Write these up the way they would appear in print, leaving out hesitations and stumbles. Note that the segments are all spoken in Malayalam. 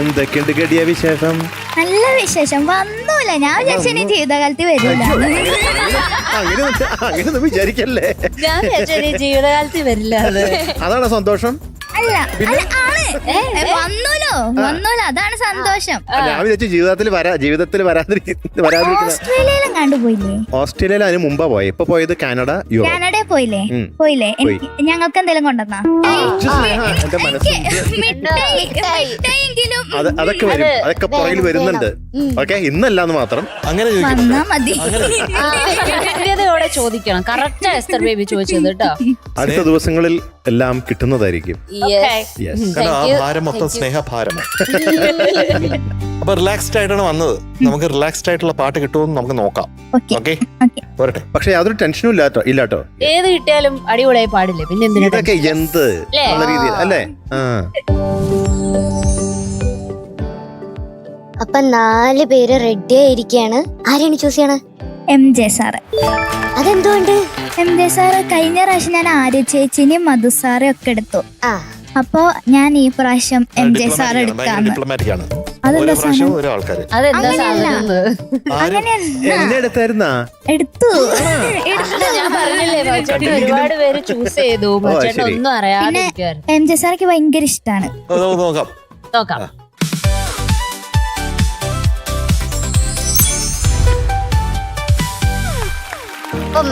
എന്തൊക്കെയുണ്ട് ഗഡിയ വിശേഷം? നല്ല വിശേഷം. വന്നൂല, ഞാൻ വിചാരിച്ചു ജീവിതകാലത്ത് വരില്ല. അങ്ങനെയൊന്നും വിചാരിക്കല്ലേ. ഞാൻ ജീവിതകാലത്ത് വരില്ല. അതാണ് സന്തോഷം. അല്ല വന്നൂലോ, അതാണ് സന്തോഷം. ഞാൻ വിചാരിച്ചു ജീവിതത്തിൽ ഓസ്ട്രേലിയയിലും കണ്ടുപോയില്ലേ? ഓസ്ട്രേലിയയിൽ അതിന് മുമ്പാ പോയി. ഇപ്പൊ പോയത് കാനഡയിൽ പോയില്ലേ? ഞങ്ങൾക്ക് എന്തെങ്കിലും കൊണ്ടുവന്നാ? അതൊക്കെ വരും, അതൊക്കെ പുറകിൽ വരുന്നുണ്ട്. ഓക്കെ, ഇന്നല്ലാന്ന് മാത്രം. അങ്ങനെ വന്നാ മതി. ചോദിക്കണം. കറക്റ്റ് എസ്തർ ബേബി ചോദിച്ചത് കേട്ടോ. അടുത്ത ദിവസങ്ങളിൽ എല്ലാം കിട്ടുന്നതായിരിക്കും. ഭാരം മൊത്തം സ്നേഹഭാരമാണ്. അപ്പൊ റിലാക്സ്ഡ് ആയിട്ടാണ് വന്നത്. നമുക്ക് റിലാക്സ്ഡ് ആയിട്ടുള്ള പാട്ട് കിട്ടുമെന്ന് നമുക്ക് നോക്കാം. ഓക്കെ, പോരട്ടെ. പക്ഷെ യാതൊരു ടെൻഷനും ഇല്ലാട്ടോ. ഏത് കിട്ടിയാലും അടിപൊളിയായി പാടില്ലേ, പിന്നെ ഇതൊക്കെ എന്ത് നല്ല രീതിയിൽ അല്ലേ? അപ്പൊ 4 പേര് റെഡി ആയിരിക്കാണ്. ആരാണ് ചൂസ് ചെയ്യണ? MJ sir. അതെന്തുകൊണ്ട്? MJ സാറ് കഴിഞ്ഞ പ്രാവശ്യം ഞാൻ ആര്യ ചേച്ചിനെയും മധു സാറെ ഒക്കെ എടുത്തു. അപ്പൊ ഞാൻ ഈ പ്രാവശ്യം MJ സാർ എടുക്കാന്ന്. അതെന്താ എടുത്തു. ഞാൻ പറഞ്ഞില്ലേ, ഒരുപാട് പേര് ചൂസ് ചെയ്തു. ഒന്നും അറിയാതെ MJ സാർക്ക് ഭയങ്കര ഇഷ്ടാണ്. നോക്കാം.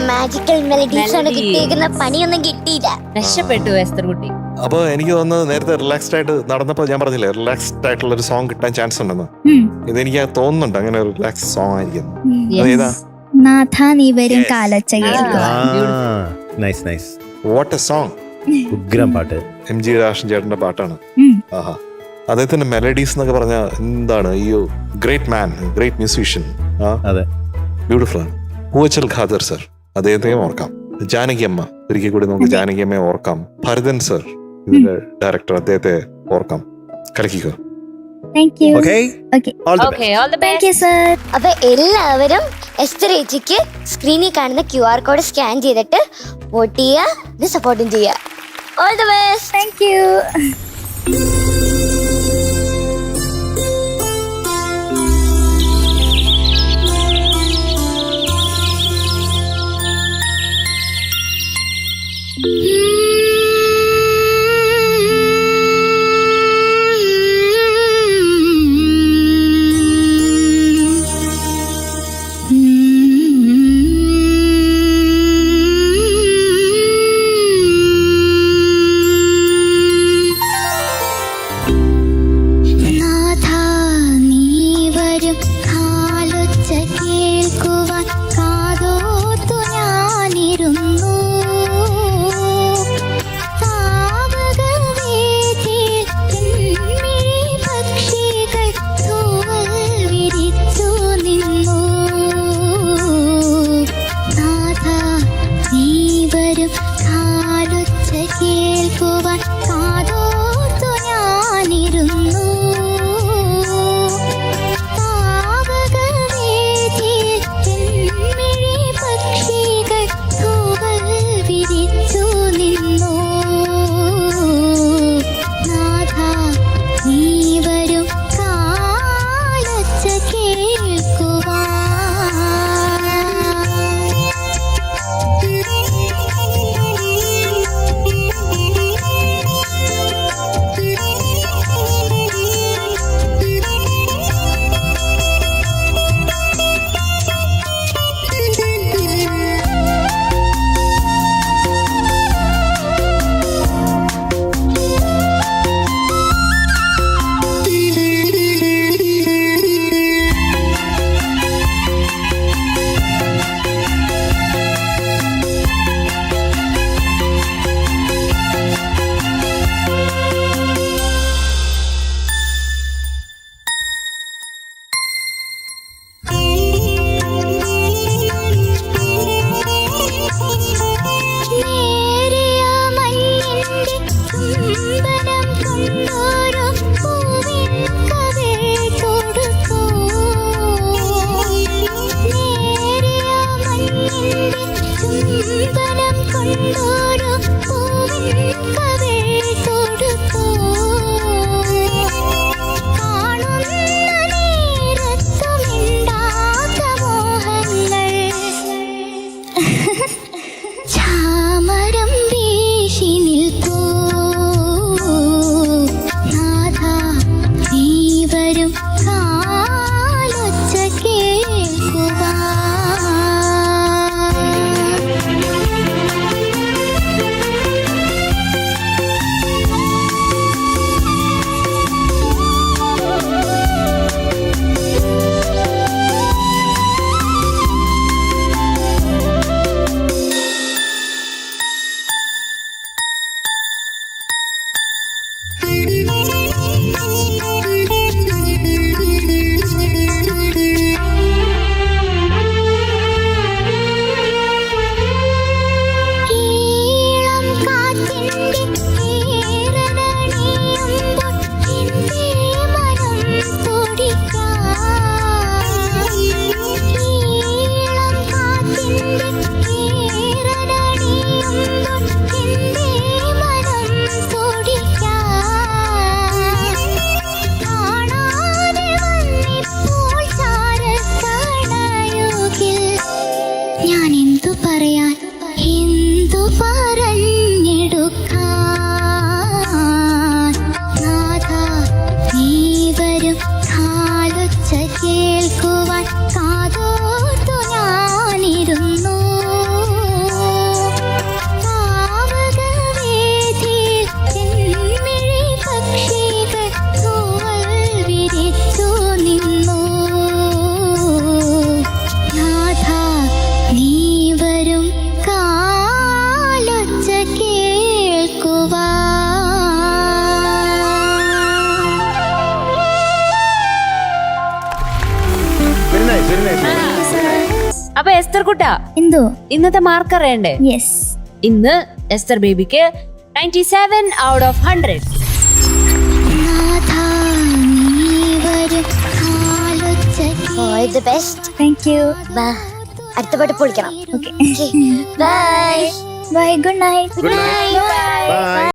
മാജിക്കൽ മെലഡീസ് ആണ് കിട്ടിയിരിക്കുന്ന. പണിയൊന്നും കിട്ടിയില്ല, രക്ഷപ്പെട്ടു എസ്തർ കുട്ടി. അപ്പൊ എനിക്ക് തോന്നുന്നത് നേരത്തെ റിലാക്സ്ഡ് ആയിട്ട് നടന്നപ്പോ ഞാൻ പറഞ്ഞില്ലേ റിലാക്സ്ഡ് ആയിട്ടുള്ള ഒരു സോങ് കിട്ടാൻ ചാൻസ് ഉണ്ടെന്ന്. ഇതെനിക്ക് തോന്നുന്നുണ്ട് അങ്ങനെ ഒരു റിലാക്സ് സോങ് ആയിരിക്കും. അതേതാ? നാഥ നീ വരും കാലൊച്ച കേൾക്കാം. What a song. ഉഗ്രം പാട്ട്. MG രാഷൻ ചേട്ടന്റെ പാട്ടാണ്. ആഹാ, അദ്ദേഹത്തിന്റെ മെലഡീസ് എന്നൊക്കെ പറഞ്ഞാൽ എന്താണ്. ഈ ഗ്രേറ്റ് മാൻ, ഗ്രേറ്റ് മ്യൂസീഷ്യൻ. അതെ, ബ്യൂട്ടിഫുൾ ആണ്. പൂവച്ചൽ ഖാദർ സർ, അദ്ദേഹത്തെയും ഓർക്കാം. ജാനകി അമ്മ, ഒരിക്കൽ കൂടി നമുക്ക് ജാനകി അമ്മയെ ഓർക്കാം. ഭരതൻ സർ, ഇതിന്റെ ഡയറക്ടർ, അദ്ദേഹത്തെ ഓർക്കാം. കലക്കിക്കോ. അപ്പൊ എല്ലാവരും എസ്തർ ചേച്ചിക്ക് സ്ക്രീനിൽ കാണുന്ന QR കോഡ് സ്കാൻ ചെയ്തിട്ട് വോട്ട് ചെയ്യുക, സപ്പോർട്ടും ചെയ്യുക. All the best. Thank U. ചുംബനം കൊണ്ടോരോ പൂവിൻ കവിൾ ഞാൻ എന്തു പറയാൻ എന്തു പറഞ്ഞെടുക്കാൻ നാഥ നീ വരും കാലൊച്ച കേൾക്കുവാൻ കാതോർത്തു ഞാനിരുന്നു പാവകവേദിയിൽ ചെന്മിഴി പക്ഷികൾ തൂവൽ വിരിച്ചു നിന്നു നാഥ നീ വരും കാലൊച്ച കേൾക്കുവാൻ. Very nice very nice. അപ്പൊ എസ്തർ കുട്ടാ, എന്തോ ഇന്നത്തെ മാർക്ക് അറിയണ്ടേ? യെസ്. ഇന്ന് എസ്തർ ബേബിക്ക് 97 out of 100. നാഥ നീ വരും കാലൊച്ച all the best. Thank you. അടുത്ത പാട്ട് പൊളിക്കണം. Okay bye. Bye. Good night. Good night. Bye.